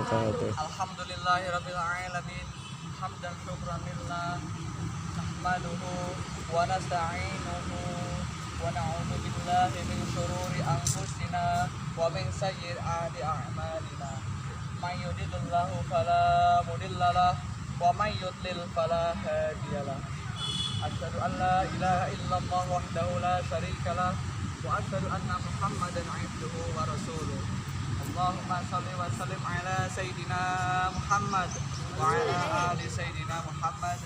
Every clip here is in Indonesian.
wabarakatuh. Alhamdulillahirabbil alamin. Hamdan syukran lillah. Nahmaduhu wa nasta'inuhu wa na'udzu billahi min syururi anfusina wa min sayyiati a'malina. May yuhdihillahu fala mudhillalah wa may yudlil fala hadiyalah. Asyhadu an la ilaha illallah wahdahu la syarikalah wa asyhadu anna Muhammadan 'abduhu wa rasuluh. Allahumma shalli wa sallim ala sayyidina Muhammad wa ala ali sayyidina Muhammad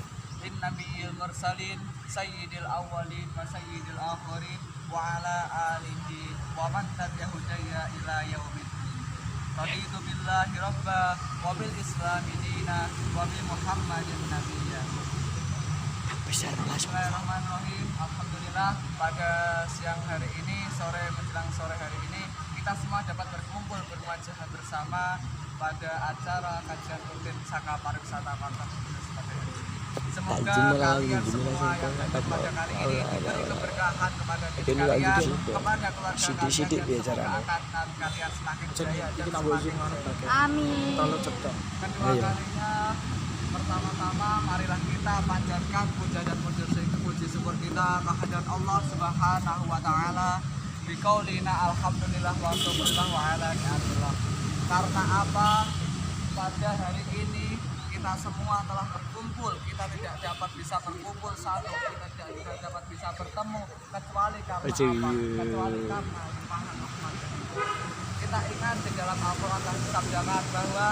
innabiyil mursalin sayyidil awwalin wa sayyidil akhirin wa ala alihi wa man tabi'ahu ila yaumiddin. Raditu billahi rabba wa bil islami dina wa bi Muhammadin nabiyya. Bismillahirrahmanirrahim. Alhamdulillah pada siang hari ini, sore menjelang sore hari ini, kita semua dapat berkumpul berwajah bersama pada acara kajian rutin Saka Pariwisata Pantai Bugis pada hari ini. Semoga kalian semua yang datang pada kali ini diberi keberkahan kepada diri kalian, kepada keluarga kalian, semoga akan kalian semakin jaya dan semakin amin. Kedua kalinya, pertama-tama marilah kita panjatkan puja dan puji syukur kita kehadirat Allah Subhanahu wa taala. Biqaulina alhamdulillah wa syukurillah wa ala ni'matillah. Karena apa? Pada hari ini kita semua telah berkumpul. Kita tidak dapat bisa berkumpul satu, kita tidak dapat bisa bertemu kecuali karena apa? Kecuali karena limpahan rahmat. Kita ingat di dalam Al-Qur'an telah disabdakan bahwa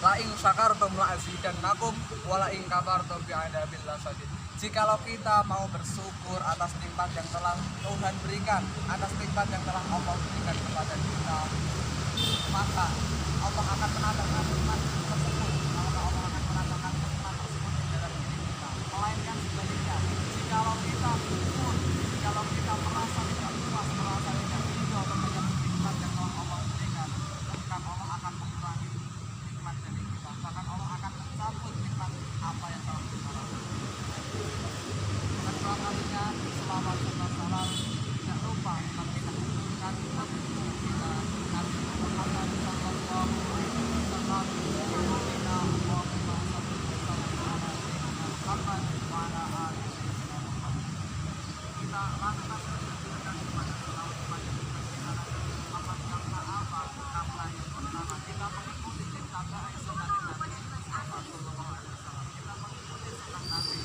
la in syakartum la azidannakum wa la in kafartum bi'adabil lasyadid. Jikalau kita mau bersyukur atas nikmat yang telah Tuhan berikan, atas nikmat yang telah Allah berikan kepada kita, maka Allah akan menambahkan nikmat tersebut. Maka Allah akan menambahkan nikmat tersebut di dalam diri kita. Melainkan sebaliknya, jikalau kita bersyukur, jikalau kita merasa tidak puas, merasa tidak ridho terhadap nikmat yang telah Allah berikan, bahkan Allah akan mengurangi nikmat dari kita. Bahkan Allah akan mencabut nikmat apa yang telah kita lakukan. Kedua kalinya, selawat serta salam tidak lupa kita ucapkan Nabi kita Nabi Muhammad sallallahu alaihi wasallam. Allahumma shalli wa sallim ala sayyidina Muhammad wa ala ali sayyidina Muhammad. Kita lakukan kepada selawat kepada Muhammad karena apa? Karena yang pertama kita mengikuti sabda sunnah Nabi Muhammad sallallahu alaihi wasallam. Kita mengikuti sunnah Nabi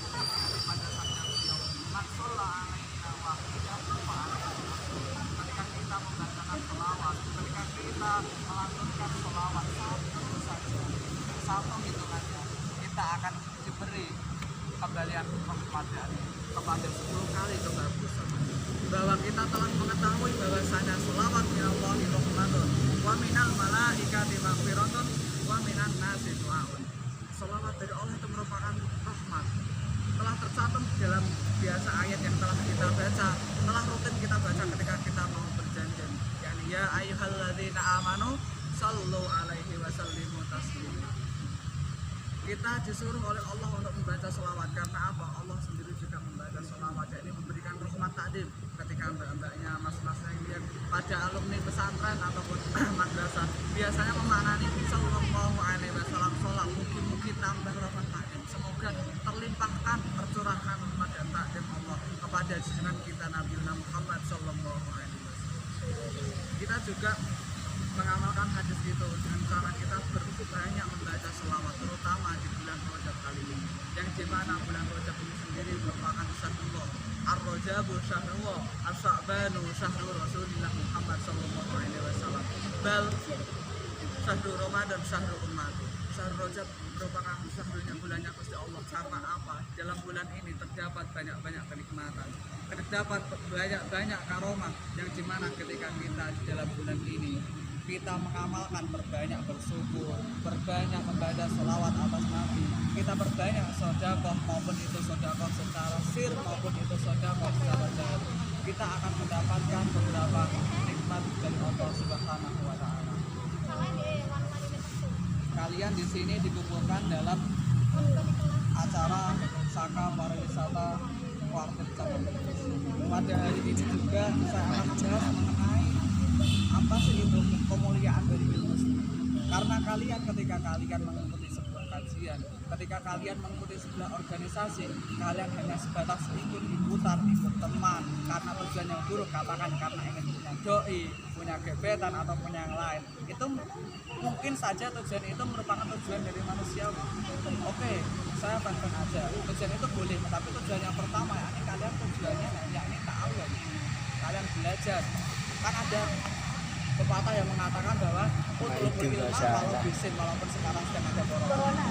pada sabda beliau, "Maksalla alaina wa ketika kita membacakan selawat, ketika kita melantunkan selawat satu saja, satu hitungannya, kita akan diberi kembalian rahmat kepada 10 kali kebagusan. Bahwa kita telah mengetahui bahwasanya selawat minallahi rahmatun wa minal malaikati maghfiratun wa minan nasi du'aun. Selawat dari Allah itu merupakan rahmat. Telah tercantum dalam biasa ayat yang telah kita baca, telah rutin kita baca ketika kita mau berjanjian. Yani ya ayyuhalladzina amanu sallu alaihi wa sallimu taslima. Kita disuruh oleh Allah untuk membaca selawat karena apa? Allah sendiri juga membaca selawat, yakni memberikan rahmat takdim ketika mbak-mbaknya, mas-masnya yang pada alumni pesantren ataupun madrasah biasanya memaknani sallallahu alaihi wasallam sholat, mungkin tambah rahmat takdim. Semoga terlimpahkan, tercurahkan rahmat dan takdim Allah kepada junjungan kita Nabi Muhammad sallallahu alaihi wasallam. Kita juga mengamalkan hadis itu dengan cara kita banyak membaca selawat, terutama di bulan Rajab kali ini, yang dimana bulan Rajab ini sendiri merupakan syahrullah. Ar-Rajabu syahrullah, As-Sa'banu syahrul Rasulullah Muhammad sallallahu alaihi wasallam. Bal syahrul Ramadan syahrul umat. Syahrul Rajab merupakan syahrulnya, bulannya Gusti Allah. Karena apa? Dalam bulan ini terdapat banyak-banyak kenikmatan, terdapat banyak karomah, yang dimana ketika kita di dalam bulan ini kita mengamalkan, berbanyak bersyukur, berbanyak membaca selawat atas Nabi, kita berbanyak sedekah, maupun itu sedekah secara sir maupun itu sedekah secara jahar, kita akan mendapatkan beberapa nikmat dari Allah Subhanahu wa taala. Kalian di sini dikumpulkan dalam acara Saka Pariwisata Kuartir Cabang Bugis. Pada hari ini juga saya akan bahas mengenai apa sih itu kemuliaan dari ilmu. Karena kalian ketika kalian mengikuti sebuah kajian, ketika kalian mengikuti sebuah organisasi, kalian hanya sebatas ikut-ikutan, ikut teman karena tujuan yang buruk, katakan karena ingin punya doi, punya gebetan atau punya yang lain. Itu mungkin saja tujuan itu merupakan tujuan dari manusia. Oke, saya fan-fan aja. Tujuan itu boleh, tapi tujuan yang pertama yakni kalian tujuannya yakni ta'awun. Kalian belajar. Kan ada pepatah yang mengatakan bahwa utlubul ilma walau bisin, walaupun sekarang sedang ada corona.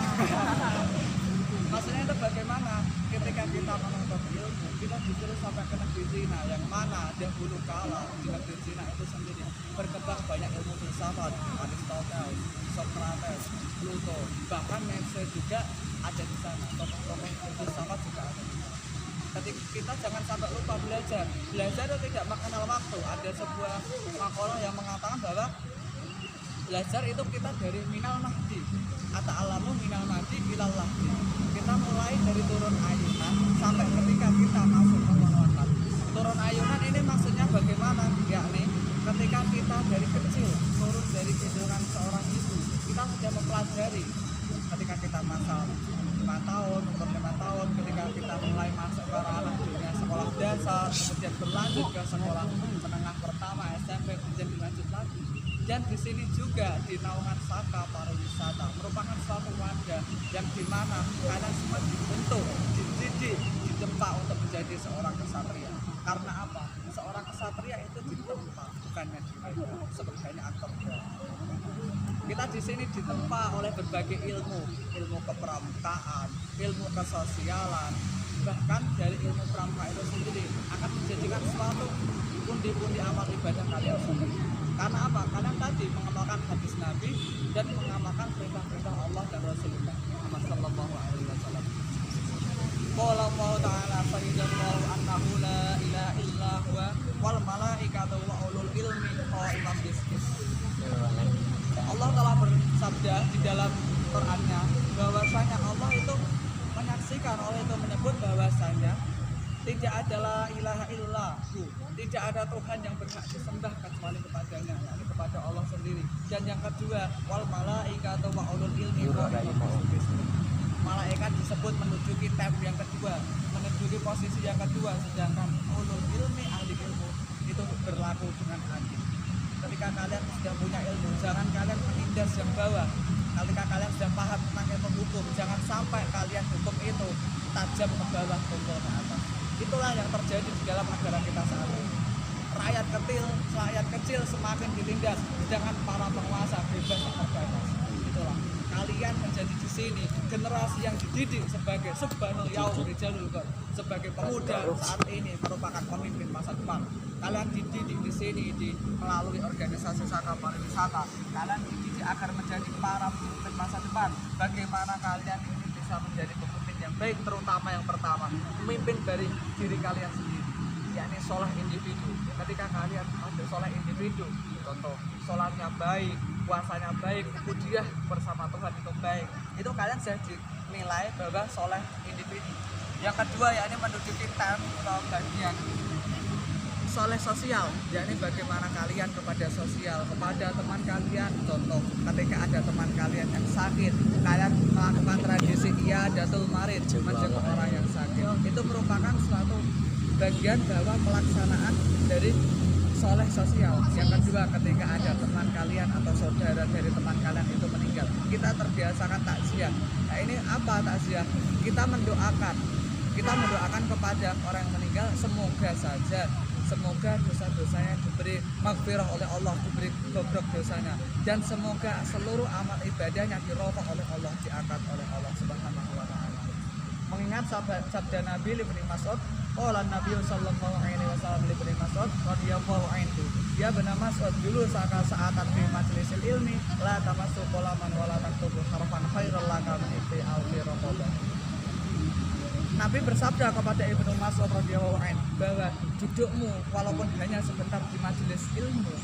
Maksudnya itu bagaimana ketika kita menuntut ilmu, kita disuruh sampai ke negeri Cina, yang mana dahulu kala di negeri Cina itu sendiri berkembang banyak ilmu filsafat, Aristoteles, Socrates, Plato, bahkan Nietzsche juga ada di sana, tokoh-tokoh filsafat juga ada di sana. Ketika kita jangan sampai lupa belajar itu tidak mengenal waktu. Ada sebuah makalah yang mengatakan bahwa belajar itu kita dari minal mahdi atau alamu minal mahdi ilal lahdi. Kita mulai dari turun ayunan sampai ketika kita masuk ke manual. Turun ayunan ini maksudnya bagaimana? Yakni ketika kita dari kecil turun dari gendongan seorang ibu, kita sudah mempelajari. Ketika kita masuk 5 tahun, umur 5 tahun, ketika kita mulai masuk ke ranah dunia sekolah dasar, kemudian berlanjut ke sekolah menengah pertama, SMP, kemudian dilanjut lagi. Dan di sini juga di naungan Saka Pariwisata merupakan suatu wadah yang dimana kalian semua dibentuk, dididik, ditempa untuk menjadi seorang kesatria. Karena apa? Seorang kesatria itu ditempa, bukannya dididik sebagai aktor. Kita di sini ditempa oleh berbagai ilmu kepramukaan, ilmu kesosialan, bahkan dari ilmu pramuka itu sendiri akan menjadikan suatu pundi-pundi amal ibadah kalian sendiri. Karena apa? Kalian tadi mengamalkan hadis Nabi dan mengamalkan perintah-perintah Allah dan Rasulullah Muhammad sallallahu alaihi wasallam. Qala Allah ta'ala fa'idallahu annahu la ilaha illa huwa wal malaikatu wa ulul ilmi qa'iman bil qist. Allah telah bersabda di dalam Qurannya bahwasanya Allah itu menyaksikan, Allah itu menyebut bahwasanya tidak adalah ilaha illahu, tidak ada Tuhan yang berhak disembah kecuali kepadanya, yakni kepada Allah sendiri. Dan yang kedua, wal malaikatu wa ulul ilmi malaikat disebut menduduki tab yang kedua, menduduki posisi yang kedua, sedangkan ulul ilmi ahli ilmu itu berlaku dengan adil. Ketika kalian sudah punya ilmu, jangan kalian menindas yang bawah. Ketika kalian sudah paham tentang ilmu hukum, jangan sampai kalian hukum itu tajam ke bawah, tumpul ke atas. Itulah yang terjadi di dalam negara kita saat ini. Rakyat kecil semakin ditindas, sedangkan para penguasa bebas terbatas. Itulah kalian menjadi di sini generasi yang dididik sebagai subhanul yaum rijalul qad, sebagai pemuda saat ini merupakan pemimpin masa depan. Kalian dididik di sini melalui organisasi Saka Pariwisata. Kalian dididik agar menjadi para pemimpin masa depan. Bagaimana kalian ini bisa menjadi pemimpin yang baik, terutama yang pertama, pemimpin dari diri kalian sendiri, yakni sholat individu. Ketika kalian ada sholat individu, contoh sholatnya baik, puasanya baik, kudiah bersama Tuhan itu baik, itu kalian sudah dinilai bahwa sholat individu. Yang kedua yakni menduduki bagian soleh sosial, yakni bagaimana kalian kepada sosial, kepada teman kalian. Contoh, ketika ada teman kalian yang sakit, kalian melakukan tradisi iyadatul marid, menjenguk orang yang sakit. Itu merupakan suatu bagian bahwa pelaksanaan dari soleh sosial. Yang kedua, ketika ada teman kalian atau saudara dari teman kalian itu meninggal, kita terbiasakan takziah. Nah, ini apa takziah? Kita mendoakan kepada orang yang meninggal, semoga dosa-dosanya diberi maghfirah oleh Allah, diberi gogrok dosanya, dan semoga seluruh amal ibadahnya dirofak oleh Allah, diangkat oleh Allah Subhanahu wa ta'ala. Mengingat sabda Nabi Ibnu Mas'ud, qala Nabi sallallahu alaihi wasallam Ibnu Mas'ud radhiyallahu anhu, dia bernama Mas'ud dulu saatan fi majlisil ilmi la tamassu qalaman wa la taktubu harfan khairal laka min ibti'al fi raqabah. Nabi bersabda kepada Ibnu Mas'ud radhiyallahu anhu bahwa dudukmu walaupun hanya sebentar di majelis ilmu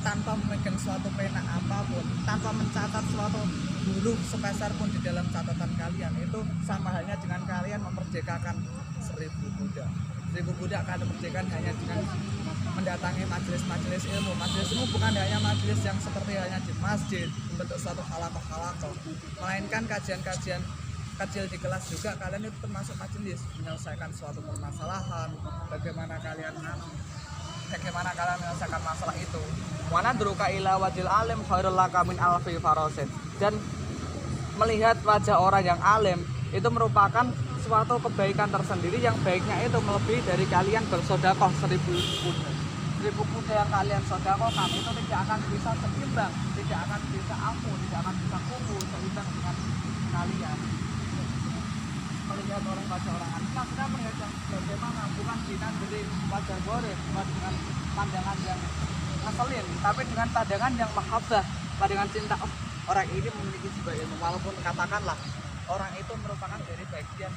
tanpa memegang suatu pena apapun, tanpa mencatat suatu huruf sepeser pun di dalam catatan kalian, itu sama halnya dengan kalian memerdekakan 1000 budak. 1000 budak kalian merdekakan hanya dengan mendatangi majelis-majelis ilmu. Majelis ilmu bukan hanya majelis yang seperti hanya di masjid membentuk suatu halakoh, melainkan kajian-kajian kecil di kelas juga. Kalian itu termasuk majelis menyelesaikan suatu permasalahan, bagaimana kalian menyelesaikan masalah itu. Wana druka ila wajil alim khairul laka min alfi farosin. Dan melihat wajah orang yang alim itu merupakan suatu kebaikan tersendiri yang baiknya itu melebihi dari kalian bersodakoh 1000 kuda. 1000 kuda yang kalian sodakohkan itu tidak akan bisa seimbang, tidak akan bisa tidak akan bisa kumpul seimbang dengan kalian melihat orang wajah orang alim. Kita melihat yang bagaimana, bukan dengan dari wajah goreng, bukan dengan pandangan yang ngeselin, tapi dengan pandangan yang mahabbah, pandangan cinta. Oh, orang ini memiliki jiwa ilmu, walaupun katakanlah orang itu merupakan dari bagian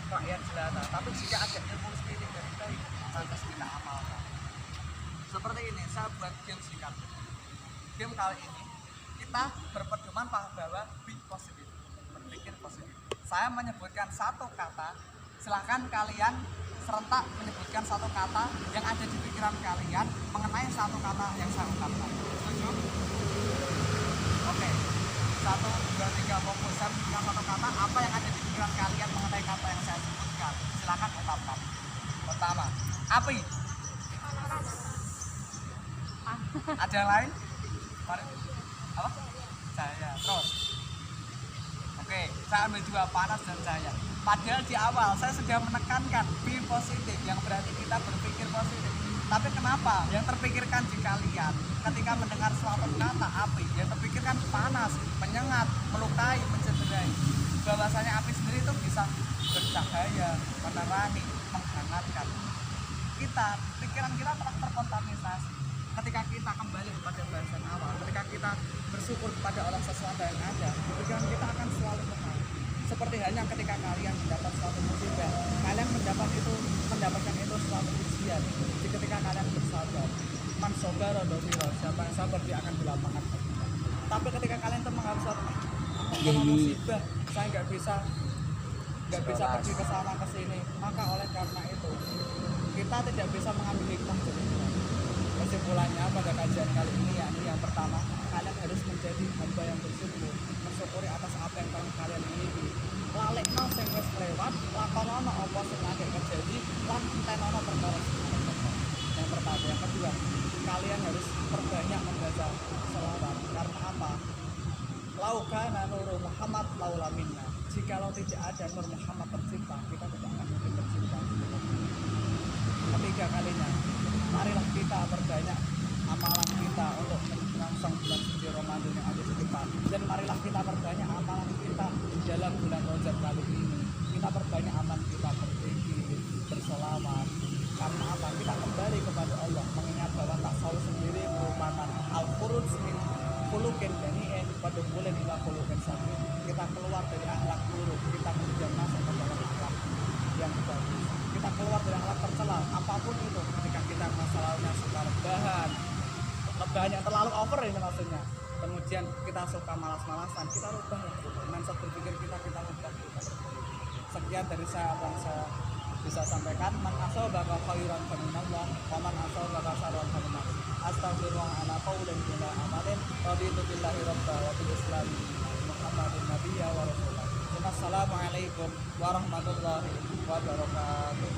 rakyat jelata, tapi jika ada ilmu sedikit dari baik, lantas kita amalkan. Seperti ini, saya buat game singkat. Game kali ini kita berpedoman bahwa be positif, berpikir positif. Saya menyebutkan satu kata, silahkan kalian serentak menyebutkan satu kata yang ada di pikiran kalian mengenai satu kata yang saya ungkapkan. Setuju? Oke. 1, 2, 3, fokus. Saya menyebutkan satu kata, apa yang ada di pikiran kalian mengenai kata yang saya sebutkan. Silahkan ungkapkan. Pertama, api. Ada yang lain? Mari. Apa? Cahaya. Terus. Oke, saya ambil 2, panas dan cahaya. Padahal di awal saya sudah menekankan be positif, yang berarti kita berpikir positif. Tapi kenapa yang terpikirkan di kalian ketika mendengar suatu kata api, yang terpikirkan panas, menyengat, melukai, mencederai? Bahwasanya api sendiri itu bisa bercahaya, menerangi, menghangatkan. Pikiran kita telah terkontaminasi. Ketika kita kembali kepada bahasan awal, ketika kita bersyukur kepada Allah sesuatu yang ada, pikiran kita akan selalu tenang. Seperti halnya ketika kalian mendapat suatu musibah, kalian mendapatkan itu suatu ujian. Jadi ketika kalian bersabar, man sobaro dofiro, siapa yang sabar dia akan dilapangkan. Tapi ketika kalian itu menghadapi suatu musibah, saya nggak bisa pergi ke sana ke sini, maka oleh karena itu kita tidak bisa mengambil hikmah dari itu. Kesimpulannya pada kajian kali ini yakni yang pertama, kalian harus menjadi hamba yang bersyukur, mensyukuri atas apa yang kalian miliki. Lalekno sing wis lewat, lakonono apa sing lagi terjadi, lan entenono perkara sing terjadi. Yang pertama, yang kedua, kalian harus perbanyak membaca selawat. Karena apa? Laukana nuru Muhammad laula minna. Jikalau tidak ada nur Muhammad tercipta, kita tidak akan mungkin tercipta. Ketiga kalinya, marilah kita perbanyak amalan kita untuk menyongsong bulan suci Ramadan yang ada di depan. Dan marilah kita perbanyak amalan kita di dalam bulan Rajab kali ini. Kita perbanyak amalan kita berzikir, bersolawat. Karena apa? Kita kembali kepada Allah, mengingat bahwa tasawuf sendiri merupakan al-khuruj min khuluqin bani'in pada bulan ila khuluqin sabi. Kita keluar dari akhlak buruk, kita kemudian masuk ke dalam akhlak yang bagus. Kita keluar dari akhlak tercela, apapun itu. Ketika kita masalahnya suka lebahan yang terlalu over ini maksudnya, kemudian kita suka malas-malasan, kita rubah mindset berpikir kita rubah. Sekian dari saya apa yang saya bisa sampaikan. Man asabaka khairan faminallah wa man asabaka syarran faminnas. Astagfirullah ala qaulin bila amalin raditu billahi rabba wa bil islam Muhammadin nabiyya wa rasulah. Assalamualaikum warahmatullahi wabarakatuh.